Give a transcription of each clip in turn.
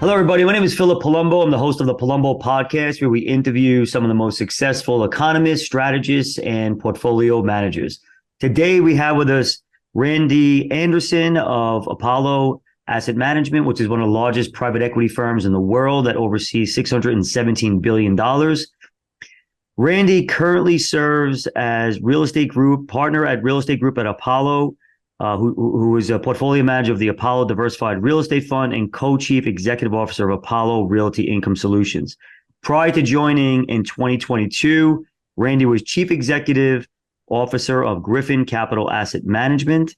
Hello, everybody. My name is Philip Palumbo. I'm the host of the Palumbo podcast, where we interview some of the most successful economists, strategists, and portfolio managers. Today, we have with us Randy Anderson of Apollo Asset Management, which is one of the largest private equity firms in the world that oversees $617 billion. Randy currently serves as partner at Real Estate Group at Apollo, who is a portfolio manager of the Apollo Diversified Real Estate Fund and co-chief executive officer of Apollo Realty Income Solutions. Prior to joining in 2022, Randy was chief executive officer of Griffin Capital Asset Management.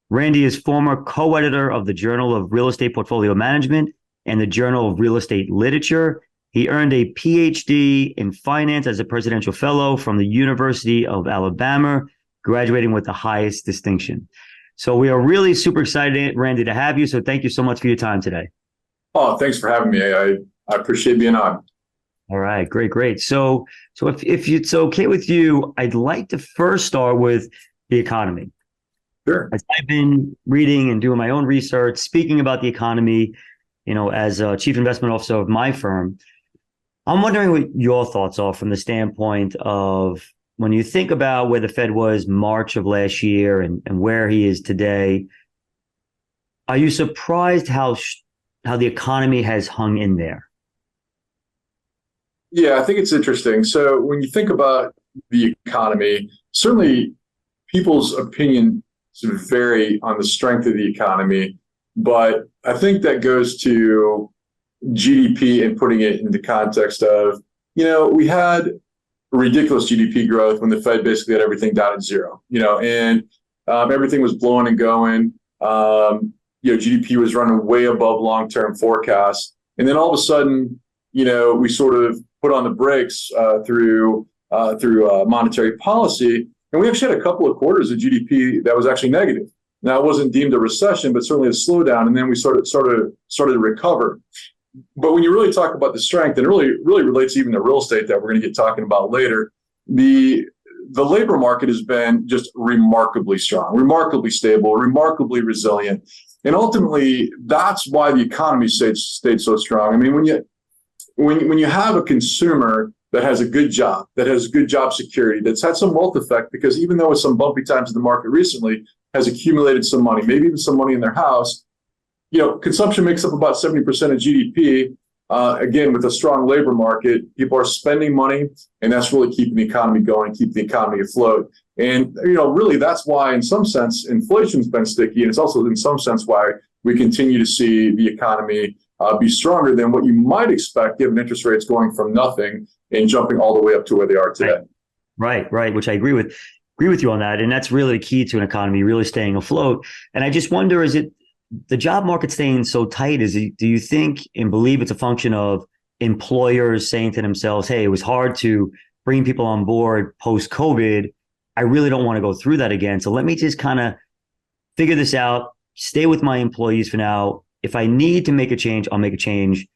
Randy is former co-editor of the Journal of Real Estate Portfolio Management and the Journal of Real Estate Literature. He earned a Ph.D. in finance as a presidential fellow from the University of Alabama, graduating with the highest distinction. So we are really super excited, Randy, to have you. So thank you so much for your time today. Oh, thanks for having me. I appreciate being on. All right, great. So if it's okay with you, I'd like to first start with the economy. Sure. As I've been reading and doing my own research, speaking about the economy, as a chief investment officer of my firm, I'm wondering what your thoughts are from the standpoint of when you think about where the Fed was March of last year and where he is today. Are you surprised how the economy has hung in there? Yeah, I think it's interesting. So when you think about the economy, certainly people's opinion vary on the strength of the economy, but I think that goes to GDP and putting it into context of, we had ridiculous GDP growth when the Fed basically had everything down at zero, and everything was blowing and going. GDP was running way above long-term forecasts. And then all of a sudden, we sort of put on the brakes through monetary policy. And we actually had a couple of quarters of GDP that was actually negative. Now, it wasn't deemed a recession, but certainly a slowdown. And then we started to recover. But when you really talk about the strength, and it really relates even to real estate that we're going to get talking about later, the labor market has been just remarkably strong, remarkably stable, remarkably resilient. And ultimately, that's why the economy stayed so strong. I mean, when you have a consumer that has a good job, that has good job security, that's had some wealth effect, because even though with some bumpy times in the market recently, has accumulated some money, maybe even some money in their house, consumption makes up about 70% of GDP. Again, with a strong labor market, people are spending money, and that's really keeping the economy going, keeping the economy afloat. And, really, that's why, in some sense, inflation's been sticky. And it's also, in some sense, why we continue to see the economy be stronger than what you might expect, given interest rates going from nothing and jumping all the way up to where they are today. Right. Which I agree with you on that. And that's really the key to an economy, really staying afloat. And I just wonder, is it the job market staying so tight? Do you think and believe it's a function of employers saying to themselves, hey, it was hard to bring people on board post-COVID. I really don't want to go through that again. So let me just kind of figure this out, stay with my employees for now. If I need to make a change, I'll make a change.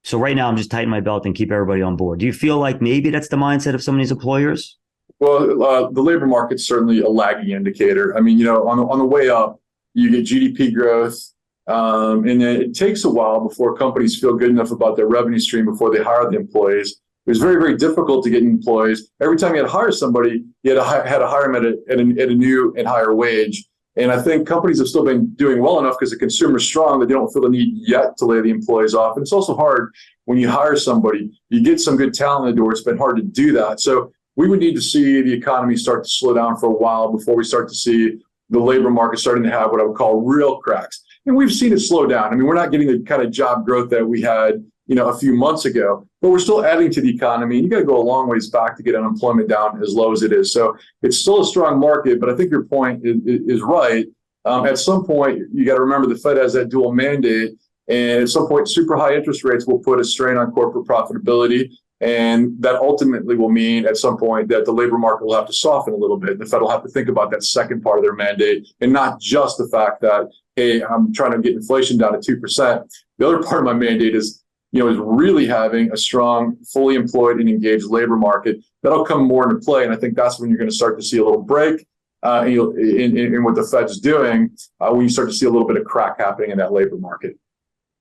So right now I'm just tightening my belt and keep everybody on board. Do you feel like maybe that's the mindset of some of these employers? Well, the labor market's certainly a lagging indicator. I mean, on the way up, you get GDP growth, and it takes a while before companies feel good enough about their revenue stream before they hire the employees. It was very, very difficult to get employees. Every time you had to hire somebody, you had to hire them at a new and higher wage. And I think companies have still been doing well enough because the consumer's strong that they don't feel the need yet to lay the employees off. And it's also hard when you hire somebody, you get some good talent in the door. It's been hard to do that. So we would need to see the economy start to slow down for a while before we start to see the labor market starting to have what I would call real cracks. And we've seen it slow down. I mean, we're not getting the kind of job growth that we had, a few months ago, but we're still adding to the economy. You got to go a long ways back to get unemployment down as low as it is. So it's still a strong market, but I think your point is right. At some point, you got to remember the Fed has that dual mandate. And at some point, super high interest rates will put a strain on corporate profitability. And that ultimately will mean at some point that the labor market will have to soften a little bit. The Fed will have to think about that second part of their mandate and not just the fact that, hey, I'm trying to get inflation down to 2%. The other part of my mandate is really having a strong, fully employed and engaged labor market. That'll come more into play. And I think that's when you're going to start to see a little break in what the Fed's doing, when you start to see a little bit of crack happening in that labor market.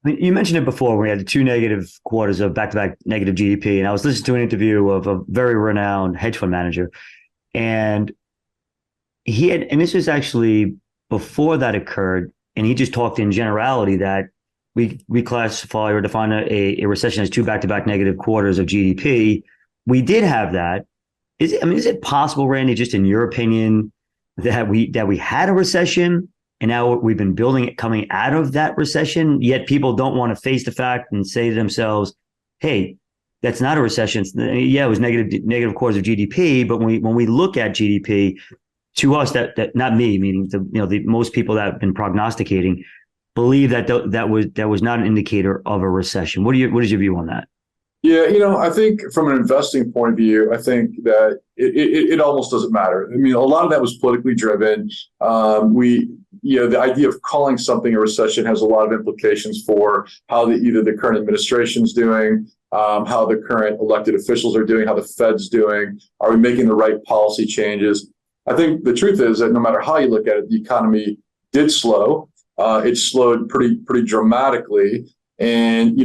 mean, you mentioned it before. We had the 2 negative quarters of back-to-back negative GDP, and I was listening to an interview of a very renowned hedge fund manager, and and this was actually before that occurred, and he just talked in generality that we classify or define a recession as 2 back-to-back negative quarters of GDP. We did have that. Is it possible, Randy, just in your opinion, that we had a recession and now we've been building it coming out of that recession, yet people don't want to face the fact and say to themselves, hey, that's not a recession. Yeah, it was negative quarters of GDP, but when we look at GDP, to us, that not me, meaning the most people that have been prognosticating believe that was not an indicator of a recession. What is your view on that? Yeah, I think from an investing point of view, I think that it almost doesn't matter. I mean, a lot of that was politically driven. The idea of calling something a recession has a lot of implications for how either the current administration's doing, how the current elected officials are doing, how the Fed's doing. Are we making the right policy changes? I think the truth is that no matter how you look at it, the economy did slow. It slowed pretty dramatically, and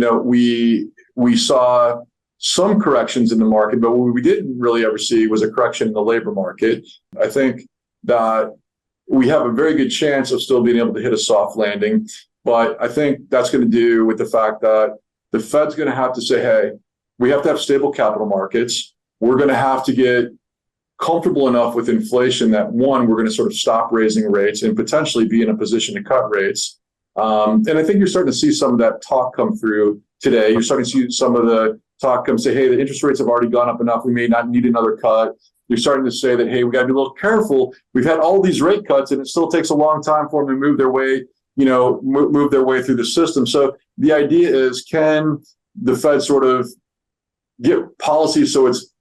we saw some corrections in the market, but what we didn't really ever see was a correction in the labor market. I think that we have a very good chance of still being able to hit a soft landing, but I think that's going to do with the fact that the Fed's going to have to say, hey, we have to have stable capital markets. We're going to have to get comfortable enough with inflation that, one, we're going to sort of stop raising rates and potentially be in a position to cut rates. And I think you're starting to see some of that talk come through today. You're starting to see some of the talk come say, hey, the interest rates have already gone up enough. We may not need another cut. You're starting to say that, hey, we got to be a little careful. We've had all these rate cuts and it still takes a long time for them to move their way, move their way through the system. So the idea is, can the Fed sort of get policy so it's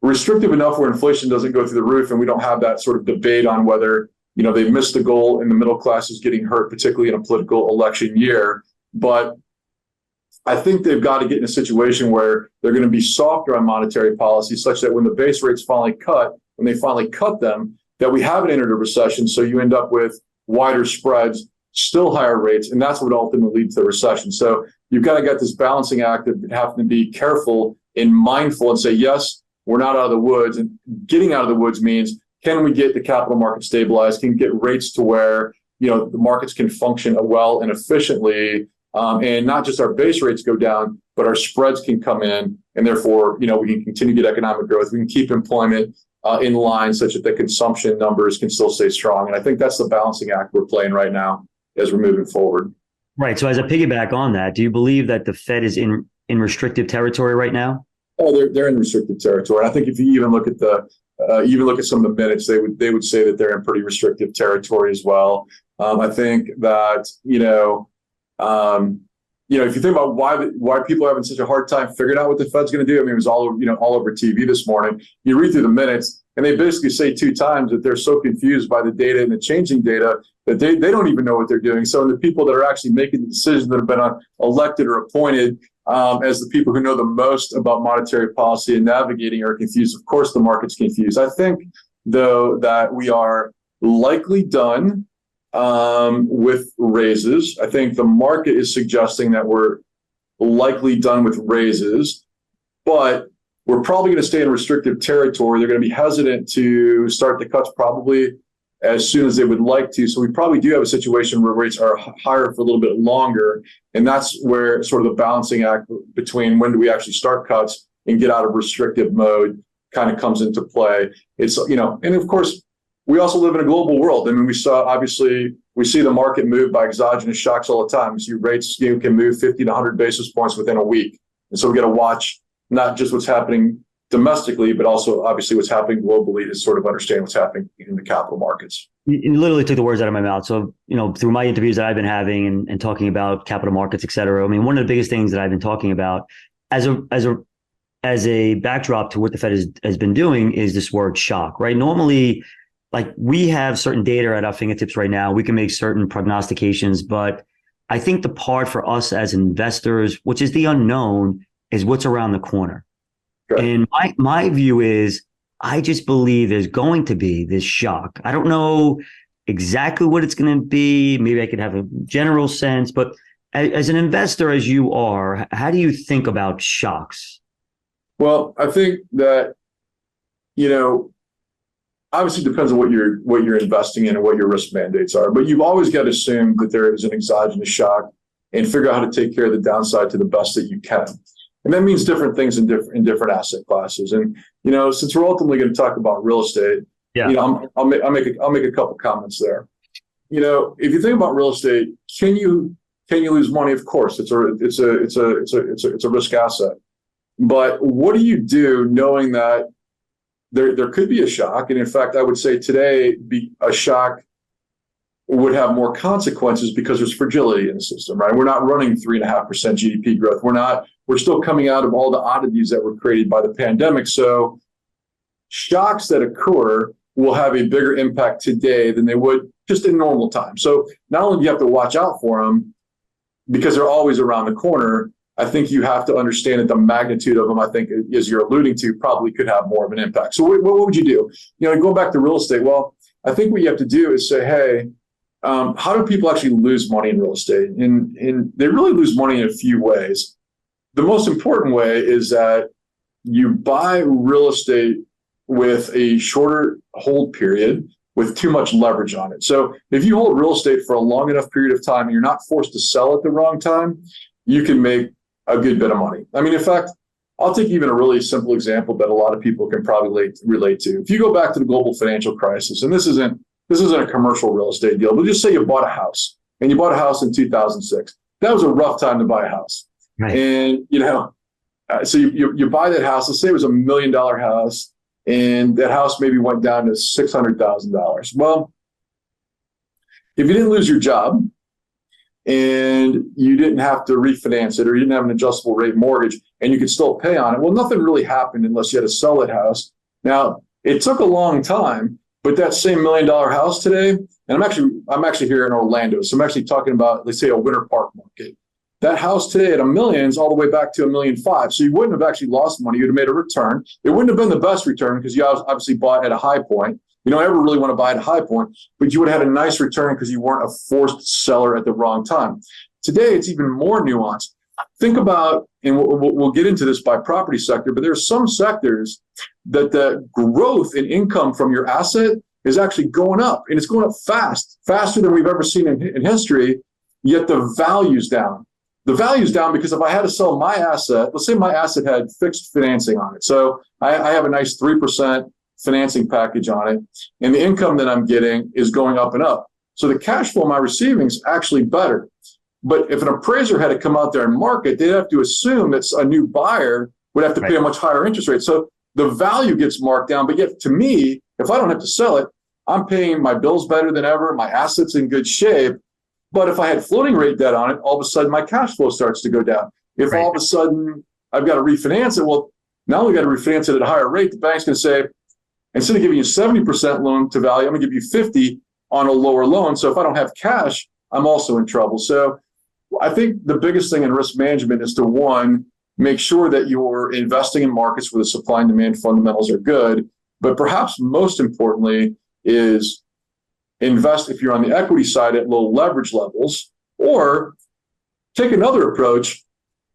restrictive enough where inflation doesn't go through the roof and we don't have that sort of debate on whether, they missed the goal and the middle class is getting hurt, particularly in a political election year. But I think they've got to get in a situation where they're going to be softer on monetary policy such that when the base rates finally cut, when they finally cut them, that we haven't entered a recession. So you end up with wider spreads, still higher rates, and that's what ultimately leads to the recession. So you've got to get this balancing act of having to be careful and mindful and say, yes, we're not out of the woods. And getting out of the woods means, can we get the capital market stabilized? Can we get rates to where, the markets can function well and efficiently, and not just our base rates go down, but our spreads can come in, and therefore, we can continue to get economic growth. We can keep employment in line such that the consumption numbers can still stay strong. And I think that's the balancing act we're playing right now as we're moving forward. Right. So as a piggyback on that, do you believe that the Fed is in restrictive territory right now? Oh, they're in restrictive territory. I think if you even look at some of the minutes, they would say that they're in pretty restrictive territory as well. I think that if you think about why people are having such a hard time figuring out what the Fed's going to do, I mean, it was all over TV this morning. You read through the minutes, and they basically say 2 times that they're so confused by the data and the changing data that they don't even know what they're doing. So the people that are actually making the decisions that have been elected or appointed as the people who know the most about monetary policy and navigating are confused. Of course, the market's confused. I think, though, that we are likely done with raises. I think the market is suggesting that we're likely done with raises, but we're probably going to stay in restrictive territory. They're going to be hesitant to start the cuts probably as soon as they would like to. So we probably do have a situation where rates are higher for a little bit longer. And that's where sort of the balancing act between when do we actually start cuts and get out of restrictive mode kind of comes into play. It's, and of course, we also live in a global world. I mean, we see the market move by exogenous shocks all the time. We see rates can move 50 to 100 basis points within a week. And so we got to watch not just what's happening domestically, but also obviously what's happening globally to sort of understand what's happening in the capital markets. You literally took the words out of my mouth. So, through my interviews that I've been having and talking about capital markets, et cetera, I mean, one of the biggest things that I've been talking about as a backdrop to what the Fed has been doing is this word shock, right? Normally, like, we have certain data at our fingertips right now. We can make certain prognostications, but I think the part for us as investors, which is the unknown, is what's around the corner. Right. And my view is, I just believe there's going to be this shock. I don't know exactly what it's going to be. Maybe I could have a general sense, but As an investor, as you are, how do you think about shocks? Well, I think that, you know, obviously depends on what you're investing in and what your risk mandates are, but you've always got to assume that there is an exogenous shock and figure out how to take care of the downside to the best that you can. And that means different things in different asset classes. And, you know, since we're ultimately going to talk about real estate, Yeah. you know, I'll make a couple comments there. You know, if you think about real estate, can you lose money? Of course, it's a risk asset. But what do you do knowing that there could be a shock? And in fact, I would say today, a shock would have more consequences because there's fragility in the system, right? We're not running 3.5% GDP growth. We're still coming out of all the oddities that were created by the pandemic. So shocks that occur will have a bigger impact today than they would just in normal times. So not only do you have to watch out for them because they're always around the corner, I think you have to understand that the magnitude of them, I think, as you're alluding to, probably could have more of an impact. So what would you do? You know, going back to real estate, well, I think what you have to do is say, hey, how do people actually lose money in real estate? And they really lose money in a few ways. The most important way is that you buy real estate with a shorter hold period with too much leverage on it. So if you hold real estate for a long enough period of time and you're not forced to sell at the wrong time, you can make a good bit of money. I mean, in fact, I'll take even a really simple example that a lot of people can probably relate to. If you go back to the global financial crisis, and this isn't a commercial real estate deal, but just say you bought a house and you bought a house in 2006. That was a rough time to buy a house. Right. And, you know, so you buy that house, let's say it was $1 million house, and that house maybe went down to $600,000. Well, if you didn't lose your job and you didn't have to refinance it, or you didn't have an adjustable rate mortgage and you could still pay on it, well, nothing really happened unless you had to sell that house. Now, it took a long time, but that same $1 million house today, and I'm actually here in Orlando, so I'm actually talking about, let's say, a Winter Park market. That house today at $1 million is all the way back to $1.5 million. So you wouldn't have actually lost money. You'd have made a return. It wouldn't have been the best return because you obviously bought at a high point. You don't ever really want to buy at a high point, but you would have had a nice return because you weren't a forced seller at the wrong time. Today, it's even more nuanced. Think about, and we'll get into this by property sector, but there are some sectors that the growth in income from your asset is actually going up, and it's going up faster than we've ever seen in history, yet the value's down. The value's down because if I had to sell my asset, let's say my asset had fixed financing on it. So I have a nice 3% financing package on it, and the income that I'm getting is going up and up. So the cash flow I'm receiving is actually better. But if an appraiser had to come out there and market, they'd have to assume that a new buyer would have to pay a much higher interest rate. So the value gets marked down. But yet, to me, if I don't have to sell it, I'm paying my bills better than ever. My asset's in good shape. But if I had floating rate debt on it, all of a sudden my cash flow starts to go down. If all of a sudden I've got to refinance it, well, now we've got to refinance it at a higher rate. The bank's going to say, instead of giving you 70% loan to value, I'm going to give you 50 on a lower loan. So if I don't have cash, I'm also in trouble. So I think the biggest thing in risk management is to, one, make sure that you're investing in markets where the supply and demand fundamentals are good. But perhaps most importantly is invest, if you're on the equity side, at low leverage levels, or take another approach,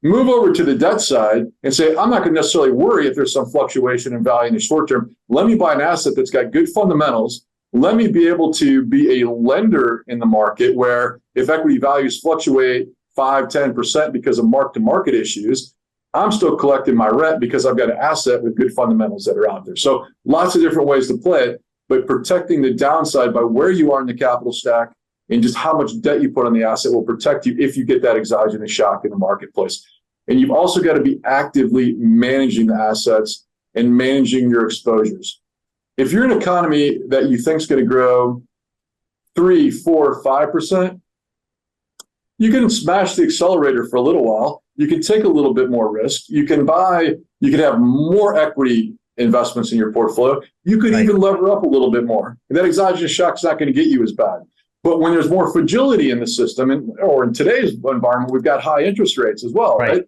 move over to the debt side and say, I'm not going to necessarily worry if there's some fluctuation in value in the short term. Let me buy an asset that's got good fundamentals. Let me be able to be a lender in the market where if equity values fluctuate 5-10% because of mark-to-market issues, I'm still collecting my rent because I've got an asset with good fundamentals that are out there. So lots of different ways to play it, but protecting the downside by where you are in the capital stack and just how much debt you put on the asset will protect you if you get that exogenous shock in the marketplace. And you've also got to be actively managing the assets and managing your exposures. If you're an economy that you think is going to grow 3, 4, 5%, you can smash the accelerator for a little while. You can take a little bit more risk. You can have more equity investments in your portfolio. You could even lever up a little bit more. And that exogenous shock is not going to get you as bad. But when there's more fragility in the system, or in today's environment, we've got high interest rates as well, right?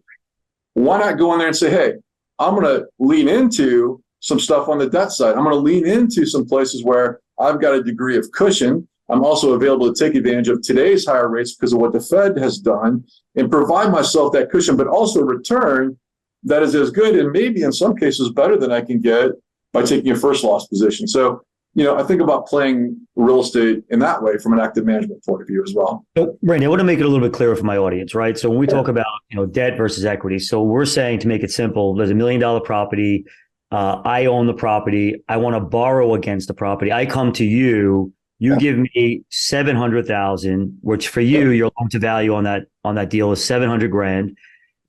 Why not go in there and say, hey, I'm going to lean into some stuff on the debt side. I'm going to lean into some places where I've got a degree of cushion. I'm also available to take advantage of today's higher rates because of what the Fed has done and provide myself that cushion, but also a return that is as good and maybe in some cases better than I can get by taking a first loss position. So, I think about playing real estate in that way from an active management point of view as well. So, Randy, I want to make it a little bit clearer for my audience, right? So when we talk about, debt versus equity, so we're saying, to make it simple, there's $1 million property. I own the property. I want to borrow against the property. I come to you. You give me $700,000, which for you, your loan to value on that deal is $700,000.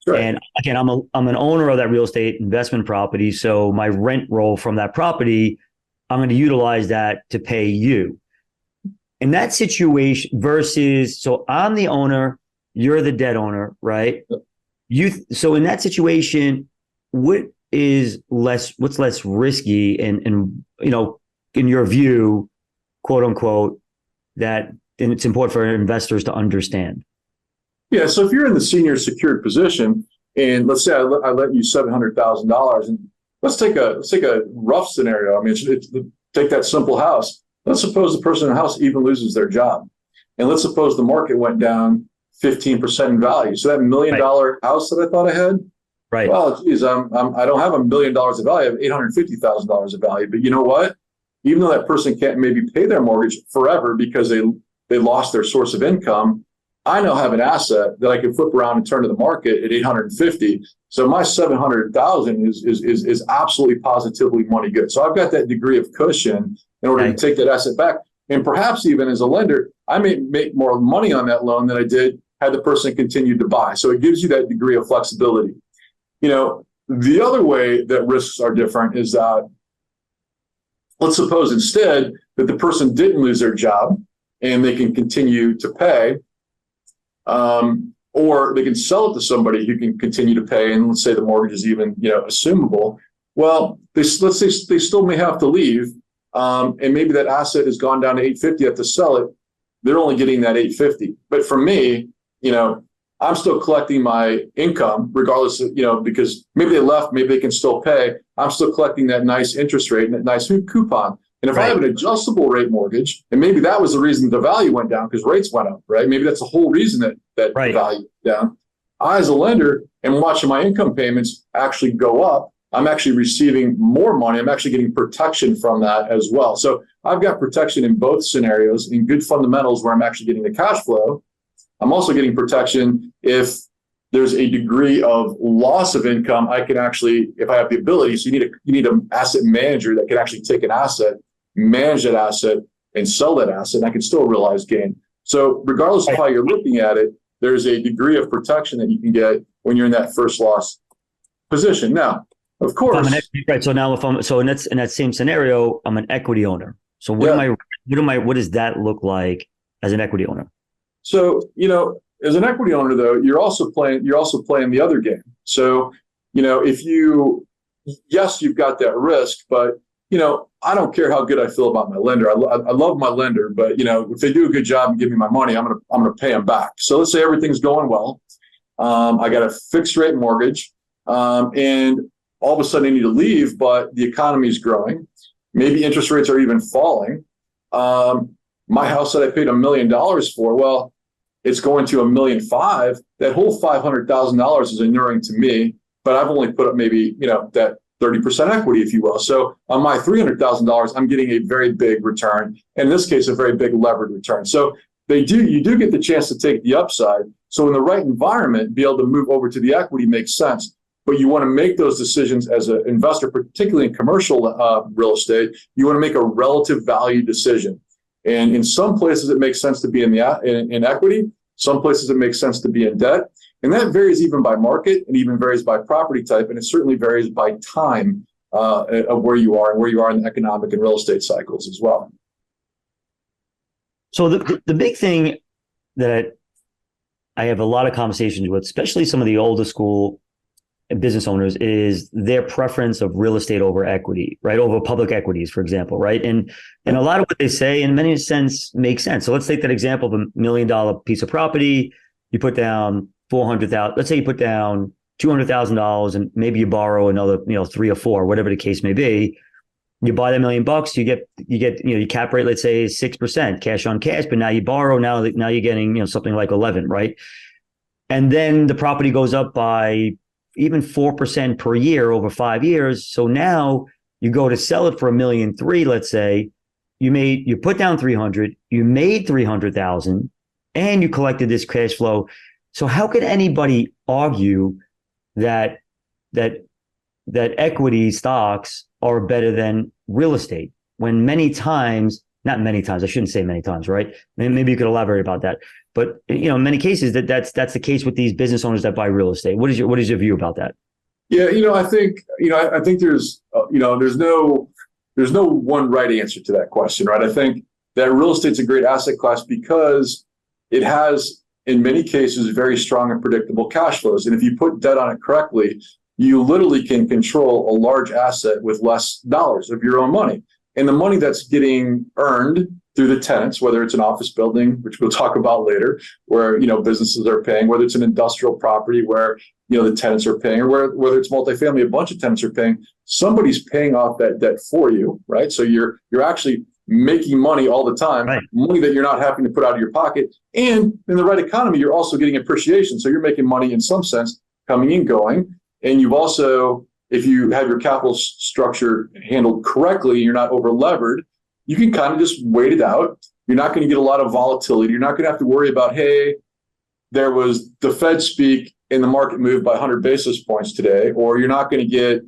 Right. And again, I'm an owner of that real estate investment property. So my rent roll from that property, I'm going to utilize that to pay you. In that situation versus, so I'm the owner, you're the debt owner, right? So in that situation, what's less risky and in your view, quote unquote, and it's important for investors to understand? Yeah. So if you're in the senior secured position, and let's say I lent you $700,000, and let's take a rough scenario. I mean, take that simple house. Let's suppose the person in the house even loses their job, and let's suppose the market went down 15% in value. So that $1 million house that I thought I had, right? Well, geez, I don't have $1 million of value. I have $850,000 of value. But you know what? Even though that person can't maybe pay their mortgage forever because they lost their source of income, I now have an asset that I can flip around and turn to the market at 850. So my 700,000 is absolutely positively money good. So I've got that degree of cushion in order to take that asset back. And perhaps even as a lender, I may make more money on that loan than I did had the person continued to buy. So it gives you that degree of flexibility. The other way that risks are different is that, let's suppose instead that the person didn't lose their job and they can continue to pay. Or they can sell it to somebody who can continue to pay, and let's say the mortgage is even, assumable. Well, let's say they still may have to leave, and maybe that asset has gone down to 850. Have to sell it. They're only getting that 850. But for me, I'm still collecting my income regardless of, because maybe they left, maybe they can still pay. I'm still collecting that nice interest rate and that nice coupon. And if I have an adjustable rate mortgage, and maybe that was the reason the value went down because rates went up, right? Maybe that's the whole reason that the value went down. I, as a lender, am watching my income payments actually go up. I'm actually receiving more money. I'm actually getting protection from that as well. So I've got protection in both scenarios, in good fundamentals where I'm actually getting the cash flow. I'm also getting protection if there's a degree of loss of income. I can actually, if I have the ability, so you need an asset manager that can actually take an asset, manage that asset, and sell that asset, and I can still realize gain. So regardless of how you're looking at it, there's a degree of protection that you can get when you're in that first loss position. Now, of course, So now, in that same scenario, I'm an equity owner. So what does that look like as an equity owner? So as an equity owner, though, you're also playing the other game. So yes, you've got that risk, but I don't care how good I feel about my lender. I love my lender, but if they do a good job and give me my money, I'm gonna pay them back. So let's say everything's going well. I got a fixed rate mortgage, and all of a sudden I need to leave, but the economy is growing. Maybe interest rates are even falling. My house that I paid $1 million for, well, it's going to $1.5 million. That whole $500,000 is inuring to me, but I've only put up maybe that 30% equity, if you will. So on my $300,000, I'm getting a very big return. And in this case, a very big levered return. So you do get the chance to take the upside. So in the right environment, be able to move over to the equity makes sense. But you want to make those decisions as an investor, particularly in commercial real estate. You want to make a relative value decision. And in some places, it makes sense to be in equity. Some places, it makes sense to be in debt. And that varies even by market and even varies by property type. And it certainly varies by time of where you are and where you are in the economic and real estate cycles as well. So the big thing that I have a lot of conversations with, especially some of the older school business owners, is their preference of real estate over equity, right? Over public equities, for example, right? And a lot of what they say in many sense makes sense. So let's take that example of $1 million piece of property. You put down $400,000. Let's say you put down $200,000 and maybe you borrow another, 3 or 4, whatever the case may be. You buy the $1 million, your cap rate, let's say, is 6% cash on cash, but now you borrow, now you're getting, something like 11, right? And then the property goes up by even 4% per year over 5 years. So now you go to sell it for $1.3 million, let's say. You put down 300, you made 300,000, and you collected this cash flow. So how could anybody argue that equity stocks are better than real estate when not many times, I shouldn't say many times, right? Maybe you could elaborate about that. But in many cases that's the case with these business owners that buy real estate. What is your view about that? Yeah, I think there's no one right answer to that question, right? I think that real estate's a great asset class because it has, in many cases, very strong and predictable cash flows. And if you put debt on it correctly, you literally can control a large asset with less dollars of your own money. And the money that's getting earned through the tenants, whether it's an office building, which we'll talk about later, where businesses are paying, whether it's an industrial property where the tenants are paying, or whether it's multifamily, a bunch of tenants are paying, somebody's paying off that debt for you, right? So you're actually making money all the time, right? Money that you're not having to put out of your pocket. And in the right economy, you're also getting appreciation. So you're making money in some sense coming and going. And you've also, if you have your capital structure handled correctly, you're not over levered, you can kind of just wait it out. You're not going to get a lot of volatility. You're not going to have to worry about, hey, there was the Fed speak and the market moved by 100 basis points today, or you're not going to get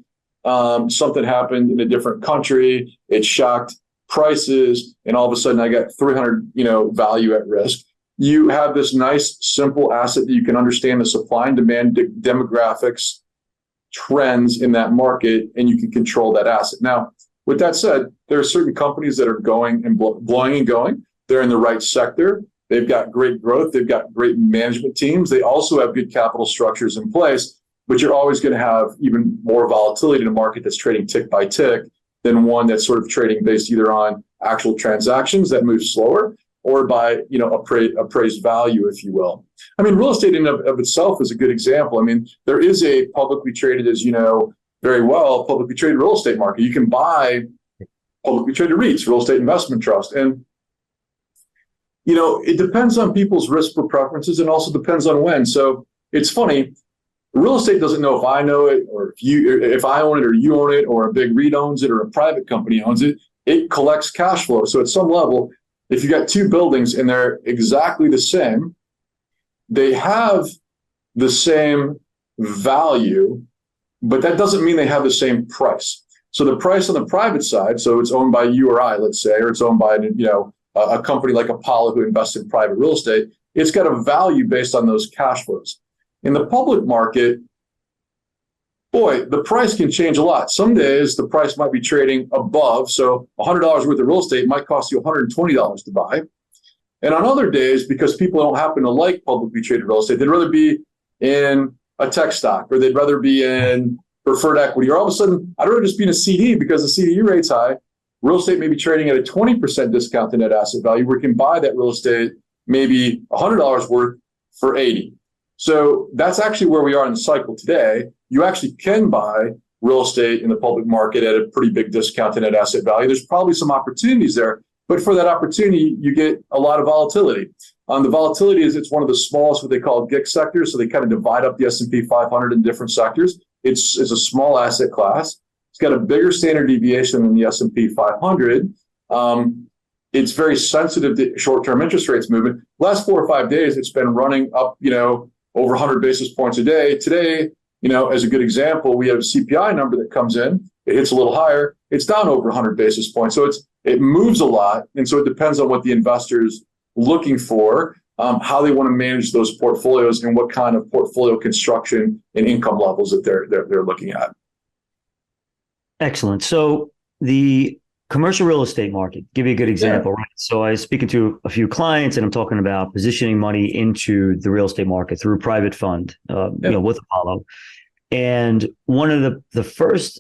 something happened in a different country. It shocked prices, and all of a sudden I got 300, value at risk. You have this nice, simple asset that you can understand the supply and demand demographics, trends in that market, and you can control that asset. Now, with that said, there are certain companies that are going and blowing and going. They're in the right sector. They've got great growth. They've got great management teams. They also have good capital structures in place, but you're always going to have even more volatility in a market that's trading tick by tick than one that's sort of trading based either on actual transactions that move slower or by, appraised value, if you will. I mean, real estate in of itself is a good example. I mean, there is a publicly traded, as you know very well, publicly traded real estate market. You can buy publicly traded REITs, real estate investment trust. And, it depends on people's risk preferences and also depends on when. So it's funny, real estate doesn't know if I know it or if I own it or you own it or a big REIT owns it or a private company owns it. It collects cash flow. So at some level, if you got two buildings and they're exactly the same, they have the same value, but that doesn't mean they have the same price. So the price on the private side, so it's owned by you or I, let's say, or it's owned by a company like Apollo who invests in private real estate, it's got a value based on those cash flows. In the public market, boy, the price can change a lot. Some days the price might be trading above. So $100 worth of real estate might cost you $120 to buy. And on other days, because people don't happen to like publicly traded real estate, they'd rather be in a tech stock or they'd rather be in preferred equity. Or all of a sudden, I'd rather just be in a CD because the CDE rate's high. Real estate may be trading at a 20% discount to net asset value where you can buy that real estate maybe $100 worth for $80. So that's actually where we are in the cycle today. You actually can buy real estate in the public market at a pretty big discount to net asset value. There's probably some opportunities there, but for that opportunity, you get a lot of volatility. The volatility is it's one of the smallest, what they call GIC sectors. So they kind of divide up the S&P 500 in different sectors. It's a small asset class. It's got a bigger standard deviation than the S&P 500. It's very sensitive to short-term interest rates movement. Last 4 or 5 days, it's been running up, over 100 basis points a day. Today, as a good example, we have a CPI number that comes in. It hits a little higher. It's down over 100 basis points. So it moves a lot. And so it depends on what the investor's looking for, how they want to manage those portfolios and what kind of portfolio construction and income levels that they're looking at. Excellent. So the commercial real estate market, give you a good example, right? So I was speaking to a few clients and I'm talking about positioning money into the real estate market through a private fund, with Apollo. And one of the first,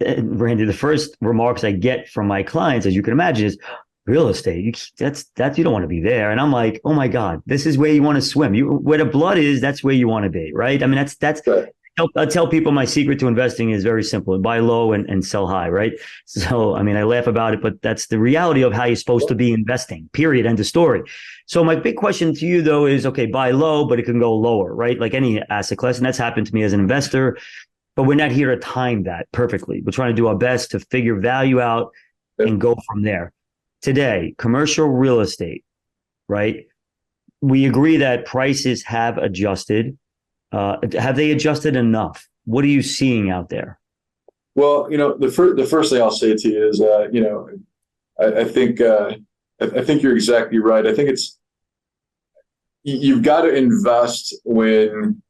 Randy, the first remarks I get from my clients, as you can imagine, is real estate. That's you don't want to be there. And I'm like, oh my God, this is where you want to swim. Where the blood is, that's where you want to be, right? I mean, that's I tell people my secret to investing is very simple: buy low and sell high, right? So, I mean, I laugh about it, but that's the reality of how you're supposed to be investing, period, end of story. So my big question to you though is, okay, buy low, but it can go lower, right? Like any asset class. And that's happened to me as an investor, but we're not here to time that perfectly. We're trying to do our best to figure value out and go from there. Today, commercial real estate, right? We agree that prices have adjusted. Have they adjusted enough? What are you seeing out there? Well, the first thing I'll say to you is, I think you're exactly right. I think you've got to invest when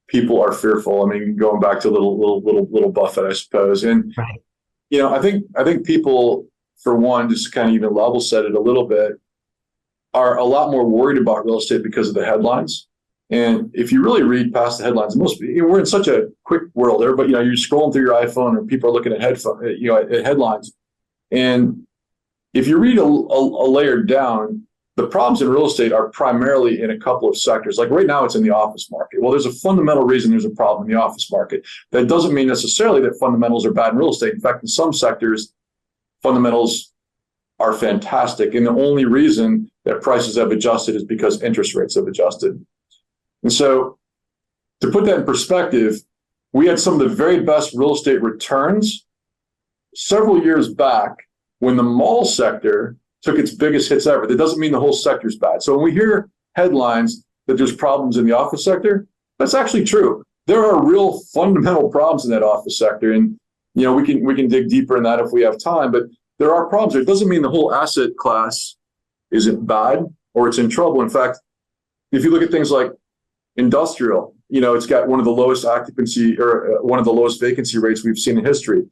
people are fearful. I mean, going back to little Buffett, I suppose. And Right. I think people, for one, just kind of even level set it a little bit, are a lot more worried about real estate because of the headlines. And if you really read past the headlines, we're in such a quick world. Everybody, you're scrolling through your iPhone, or people are looking at at headlines. And if you read a layer down, the problems in real estate are primarily in a couple of sectors. Like right now, it's in the office market. Well, there's a fundamental reason there's a problem in the office market. That doesn't mean necessarily that fundamentals are bad in real estate. In fact, in some sectors, fundamentals are fantastic. And the only reason that prices have adjusted is because interest rates have adjusted. And so to put that in perspective, we had some of the very best real estate returns several years back when the mall sector took its biggest hits ever. That doesn't mean the whole sector's bad. So when we hear headlines that there's problems in the office sector, that's actually true. There are real fundamental problems in that office sector. And, we can dig deeper in that if we have time, but there are problems. It doesn't mean the whole asset class isn't bad or it's in trouble. In fact, if you look at things like industrial, it's got one of the lowest occupancy or one of the lowest vacancy rates we've seen in history.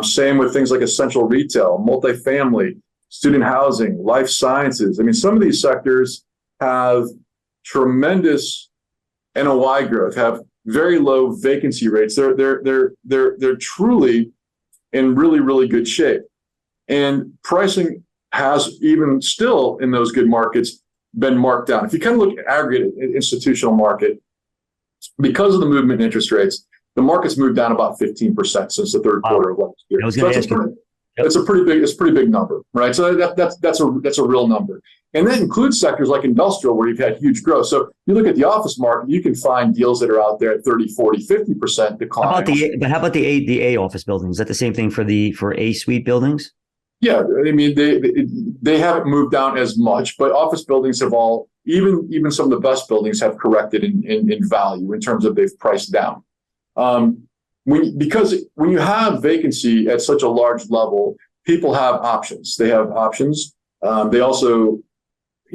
Same with things like essential retail, multifamily, student housing, life sciences. I mean, some of these sectors have tremendous NOI growth, have very low vacancy rates. They're truly in really, really good shape. And pricing has, even still in those good markets, been marked down. If you kind of look at aggregate institutional market, because of the movement in interest rates, the market's moved down about 15% since the third quarter of last year. It's a pretty big number, right? So that's a real number. And that includes sectors like industrial, where you've had huge growth. So you look at the office market, you can find deals that are out there at 30, 40, 50% decline. How about the A office buildings? Is that the same thing for A suite buildings? Yeah, I mean, they haven't moved down as much, but office buildings have all, even some of the best buildings have corrected in value in terms of they've priced down. Because when you have vacancy at such a large level, people have options. They have options. They also,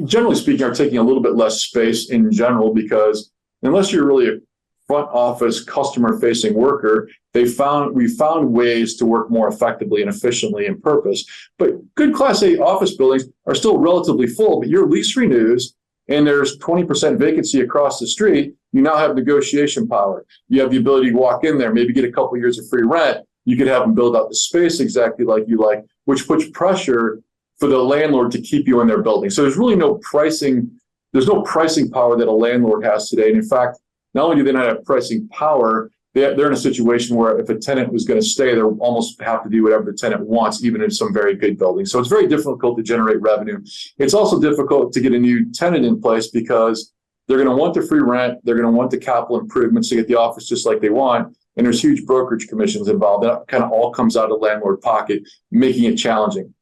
generally speaking, are taking a little bit less space in general, because unless you're really a front office customer facing worker, we found ways to work more effectively and efficiently in purpose. But good Class A office buildings are still relatively full, but your lease renews and there's 20% vacancy across the street. You now have negotiation power. You have the ability to walk in there, maybe get a couple of years of free rent. You could have them build out the space exactly like you like, which puts pressure for the landlord to keep you in their building. So there's really no pricing. There's no pricing power that a landlord has today. And in fact, not only do they not have pricing power, they're in a situation where if a tenant was going to stay, they almost have to do whatever the tenant wants, even in some very good buildings. So it's very difficult to generate revenue. It's also difficult to get a new tenant in place because they're going to want the free rent. They're going to want the capital improvements to get the office just like they want. And there's huge brokerage commissions involved. That kind of all comes out of the landlord pocket, making it challenging.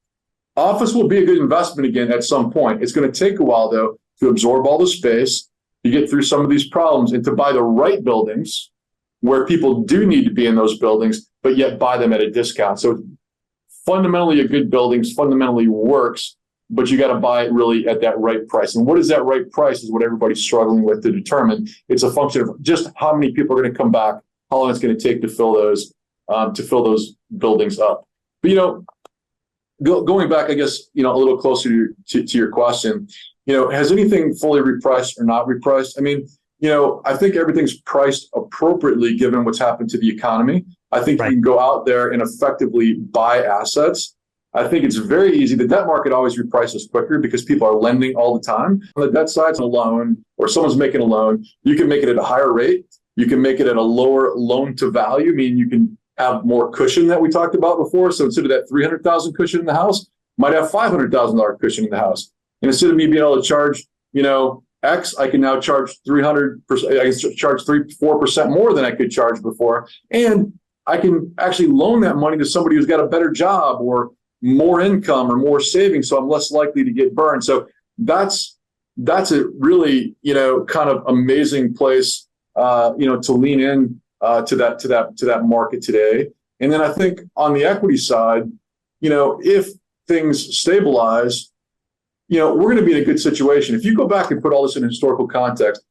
Office will be a good investment again at some point. It's going to take a while, though, to absorb all the space, to get through some of these problems, and to buy the right buildings where people do need to be in those buildings, but yet buy them at a discount. So fundamentally, a good building fundamentally works, but you got to buy it really at that right price. And what is that right price is what everybody's struggling with to determine. It's a function of just how many people are going to come back, how long it's going to take to fill those buildings up. But, going back, I guess, a little closer to your question, has anything fully repriced or not repriced? I mean, I think everything's priced appropriately given what's happened to the economy. I think You can go out there and effectively buy assets. I think it's very easy. The debt market always reprices quicker because people are lending all the time. On the debt side, a loan or someone's making a loan, you can make it at a higher rate You can make it at a lower loan to value, meaning you can have more cushion that we talked about before. So instead of that 300,000 cushion in the house, might have $500,000 cushion in the house. And instead of me being able to charge, X, I can now charge 300%. I can charge 4% more than I could charge before. And I can actually loan that money to somebody who's got a better job or more income or more savings. So I'm less likely to get burned. So that's a really, kind of amazing place, to lean in to that market today. And then I think on the equity side, if things stabilize, we're going to be in a good situation. If you go back and put all this in historical context,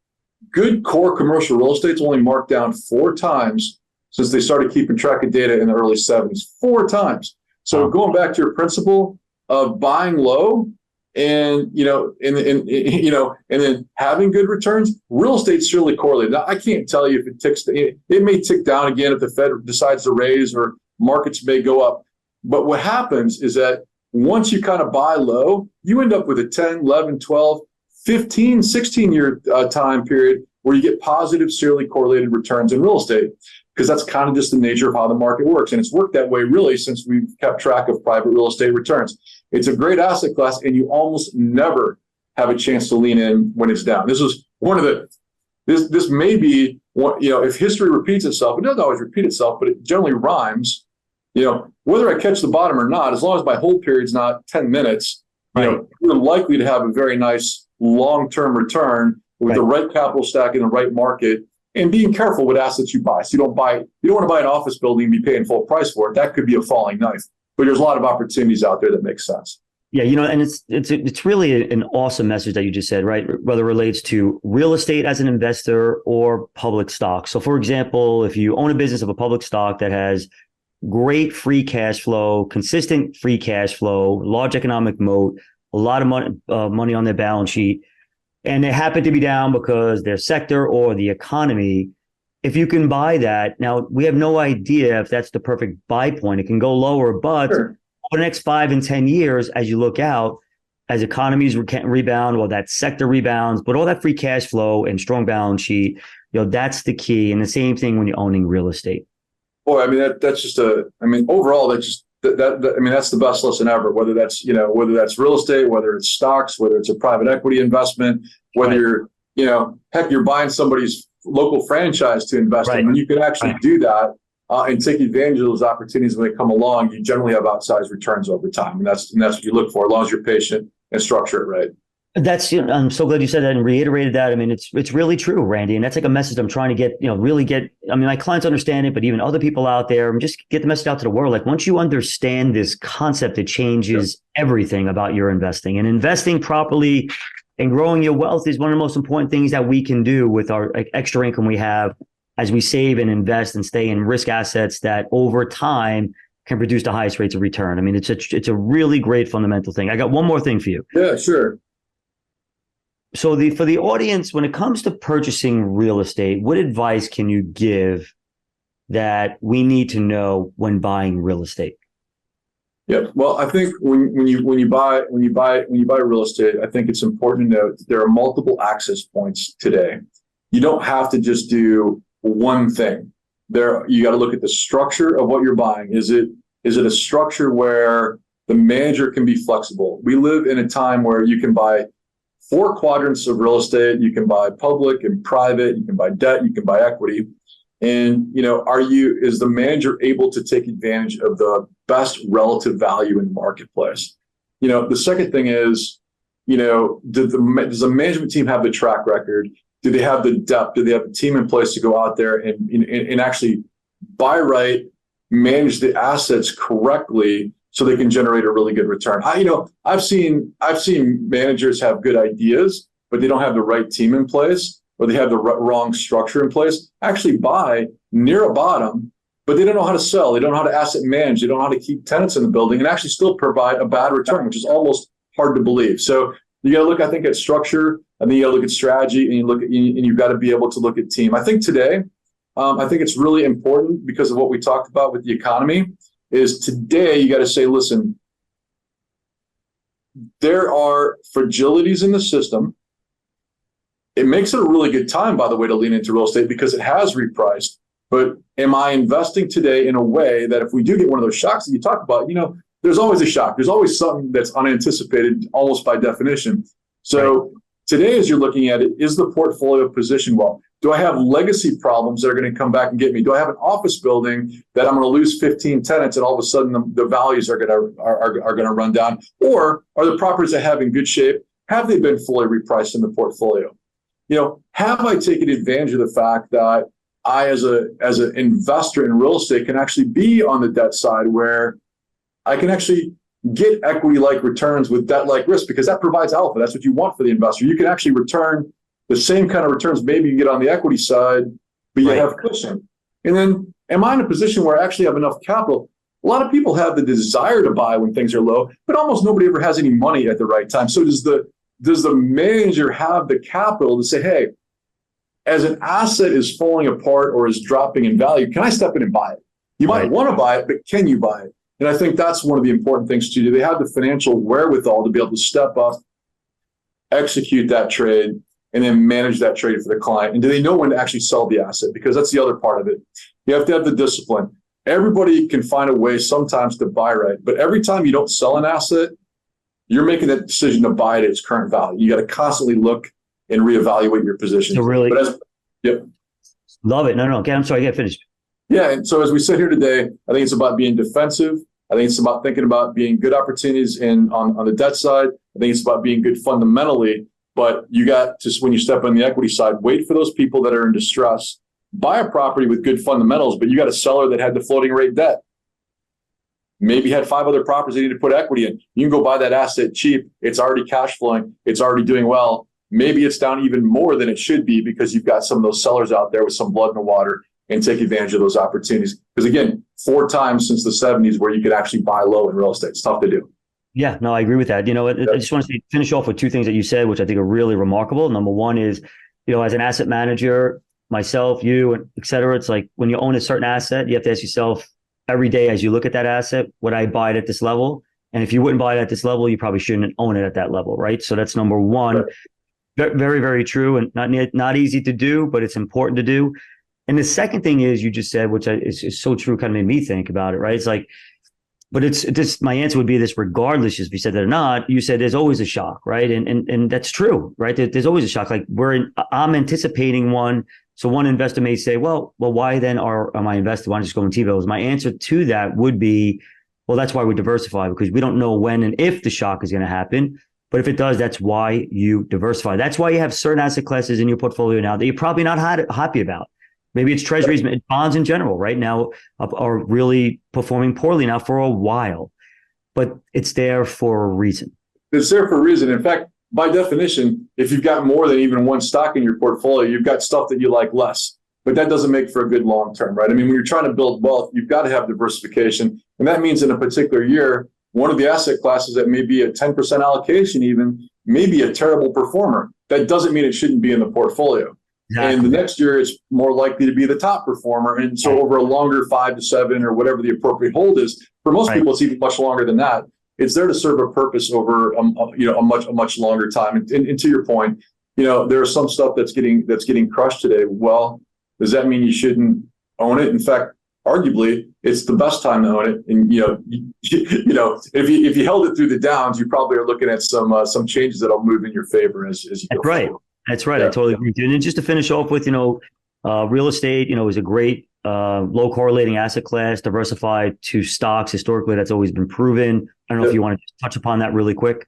good core commercial real estate's only marked down 4 times since they started keeping track of data in the early 70s. 4 times. So going back to your principle of buying low and and then having good returns, real estate's surely correlated. Now, I can't tell you if it ticks. It may tick down again if the Fed decides to raise, or markets may go up. But what happens is that once you kind of buy low, you end up with a 10, 11, 12, 15, 16-year time period where you get positive serially correlated returns in real estate, because that's kind of just the nature of how the market works. And it's worked that way really since we've kept track of private real estate returns. It's a great asset class, and you almost never have a chance to lean in when it's down. This is one of the, this may be, if history repeats itself, it doesn't always repeat itself, but it generally rhymes. Whether I catch the bottom or not, as long as my hold period's not 10 minutes, you're likely to have a very nice long-term return with the right capital stack in the right market, and being careful what assets you buy. So you don't want to buy an office building and be paying full price for it. That could be a falling knife. But there's a lot of opportunities out there that make sense. Yeah, and it's really an awesome message that you just said, right? Whether it relates to real estate as an investor or public stock. So for example, if you own a business of a public stock that has great free cash flow, consistent free cash flow, large economic moat, a lot of money on their balance sheet, and they happen to be down because their sector or the economy, if you can buy that, now we have no idea if that's the perfect buy point. It can go lower, but Sure. over the next 5 and 10 years, as you look out, as economies rebound, or that sector rebounds, but all that free cash flow and strong balance sheet, that's the key. And the same thing when you're owning real estate. Boy, I mean, that's just overall, that's just, that's the best lesson ever, whether that's real estate, whether it's stocks, whether it's a private equity investment, whether you're buying somebody's local franchise to invest in. When you can actually do that and take advantage of those opportunities when they come along, you generally have outsized returns over time. And that's what you look for, as long as you're patient and structure it right. I'm so glad you said that and reiterated that. I mean, it's really true, Randy. And that's like a message I'm trying to get, my clients understand it, but even other people out there, just get the message out to the world. Like, once you understand this concept, it changes everything about your investing. And investing properly and growing your wealth is one of the most important things that we can do with our extra income we have as we save and invest and stay in risk assets that over time can produce the highest rates of return. I mean, it's a really great fundamental thing. I got one more thing for you. Yeah, sure. So for the audience, when it comes to purchasing real estate, what advice can you give that we need to know when buying real estate? Yeah, well, I think when you buy real estate, I think it's important to note that there are multiple access points today. You don't have to just do one thing. You got to look at the structure of what you're buying. Is it a structure where the manager can be flexible? We live in a time where you can buy 4 quadrants of real estate. You can buy public and private. You can buy debt. You can buy equity. And, is the manager able to take advantage of the best relative value in the marketplace? The second thing is, does the management team have the track record? Do they have the depth? Do they have a team in place to go out there and actually buy right, manage the assets correctly, so they can generate a really good return? I've seen managers have good ideas, but they don't have the right team in place, or they have the wrong structure in place. Actually buy near a bottom, but they don't know how to sell. They don't know how to asset manage. They don't know how to keep tenants in the building and actually still provide a bad return, which is almost hard to believe. So you got to look, I think, at structure, and then you got to look at strategy, and you've got to be able to look at team. I think today, I think it's really important because of what we talked about with the economy. Is today you got to say, listen, there are fragilities in the system. it makes it a really good time, by the way, to lean into real estate because it has repriced. But am I investing today in a way that if we do get one of those shocks that you talk about, there's always a shock. There's always something that's unanticipated almost by definition. So today, as you're looking at it, is the portfolio positioned well? Do I have legacy problems that are going to come back and get me? Do I have an office building that I'm going to lose 15 tenants and all of a sudden the values are going to run down? Or are the properties I have in good shape? Have they been fully repriced in the portfolio? Have I taken advantage of the fact that I, as an investor in real estate, can actually be on the debt side where I can actually get equity-like returns with debt-like risk, because that provides alpha. That's what you want for the investor. You can actually return the same kind of returns maybe you get on the equity side, but you have cushion. And then, am I in a position where I actually have enough capital? A lot of people have the desire to buy when things are low, but almost nobody ever has any money at the right time. So does the manager have the capital to say, hey, as an asset is falling apart or is dropping in value, can I step in and buy it? You might want to buy it, but can you buy it? And I think that's one of the important things to do. They have the financial wherewithal to be able to step up, execute that trade, and then manage that trade for the client. And do they know when to actually sell the asset? Because that's the other part of it. You have to have the discipline. Everybody can find a way sometimes to buy right, but every time you don't sell an asset, you're making that decision to buy it at its current value. You got to constantly look and reevaluate your position. So really, love it. No. Okay, I'm sorry. Get finished. Yeah. And so as we sit here today, I think it's about being defensive. I think it's about thinking about being good opportunities on the debt side. I think it's about being good fundamentally. But you got to, when you step on the equity side, wait for those people that are in distress. Buy a property with good fundamentals, but you got a seller that had the floating rate debt. Maybe had 5 other properties they need to put equity in. You can go buy that asset cheap. It's already cash flowing. It's already doing well. Maybe it's down even more than it should be because you've got some of those sellers out there with some blood in the water, and take advantage of those opportunities. Because again, 4 times since the 70s where you could actually buy low in real estate. It's tough to do. Yeah, no, I agree with that. I just want to finish off with 2 things that you said, which I think are really remarkable. Number one is, as an asset manager, myself, you, and et cetera, it's like when you own a certain asset, you have to ask yourself every day as you look at that asset, would I buy it at this level? And if you wouldn't buy it at this level, you probably shouldn't own it at that level, right? So that's number one. Right. Very, very true, and not easy to do, but it's important to do. And the second thing is you just said, which is so true, kind of made me think about it, right? It's like, but it's this. My answer would be this, regardless if you said that or not. You said there's always a shock, right? And that's true, right? There's always a shock. Like I'm anticipating one. So one investor may say, well, why then am I invested? Why don't I just go in T-bills? My answer to that would be, well, that's why we diversify, because we don't know when and if the shock is going to happen. But if it does, that's why you diversify. That's why you have certain asset classes in your portfolio now that you're probably not happy about. Maybe it's treasuries, bonds in general right now are really performing poorly now for a while, but it's there for a reason. It's there for a reason. In fact, by definition, if you've got more than even one stock in your portfolio, you've got stuff that you like less, but that doesn't make for a good long term, right? I mean, when you're trying to build wealth, you've got to have diversification. And that means in a particular year, one of the asset classes that may be a 10% allocation even may be a terrible performer. That doesn't mean it shouldn't be in the portfolio. Exactly. And the next year it's more likely to be the top performer. And so over a longer 5 to 7 or whatever the appropriate hold is, for most people, it's even much longer than that. It's there to serve a purpose over a much longer time. And to your point, there's some stuff that's getting crushed today. Well, does that mean you shouldn't own it? In fact, arguably, it's the best time to own it. And if you held it through the downs, you probably are looking at some changes that'll move in your favor as you go forward. That's right. Yeah. I totally agree with you. And then just to finish off with, real estate, is a great low correlating asset class, diversified to stocks. Historically, that's always been proven. I don't know if you want to touch upon that really quick.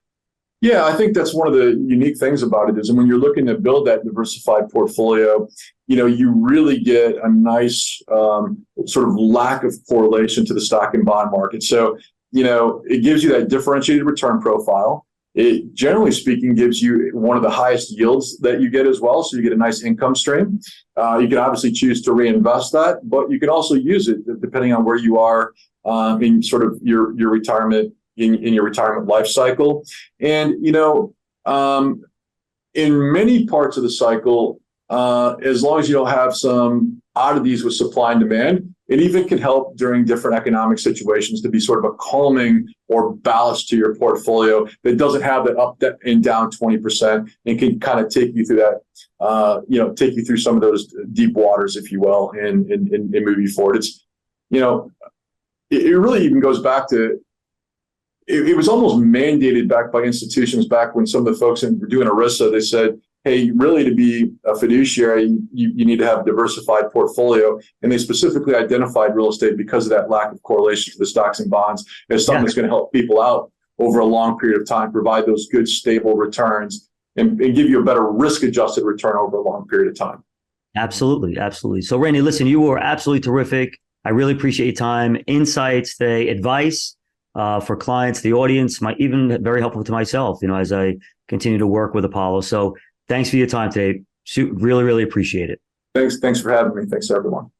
Yeah, I think that's one of the unique things about it is, and when you're looking to build that diversified portfolio, you really get a nice sort of lack of correlation to the stock and bond market. So, it gives you that differentiated return profile. It, generally speaking, gives you one of the highest yields that you get as well. So you get a nice income stream. You can obviously choose to reinvest that, but you can also use it depending on where you are in sort of your retirement, in your retirement life cycle. And, in many parts of the cycle, as long as you don't have some oddities with supply and demand. It even can help during different economic situations to be sort of a calming or ballast to your portfolio that doesn't have that up and down 20% and can kind of take you through that, take you through some of those deep waters, if you will, and move you forward. It's, it really even goes back to, it was almost mandated back by institutions back when some of the folks were doing ERISA, they said, hey, really to be a fiduciary, you need to have a diversified portfolio. And they specifically identified real estate because of that lack of correlation to the stocks and bonds as something that's going to help people out over a long period of time, provide those good, stable returns and give you a better risk-adjusted return over a long period of time. Absolutely. Absolutely. So Randy, listen, you were absolutely terrific. I really appreciate your time, insights, the advice for clients, the audience, even very helpful to myself, as I continue to work with Apollo. So thanks for your time today. Really, really appreciate it. Thanks for having me. Thanks, everyone.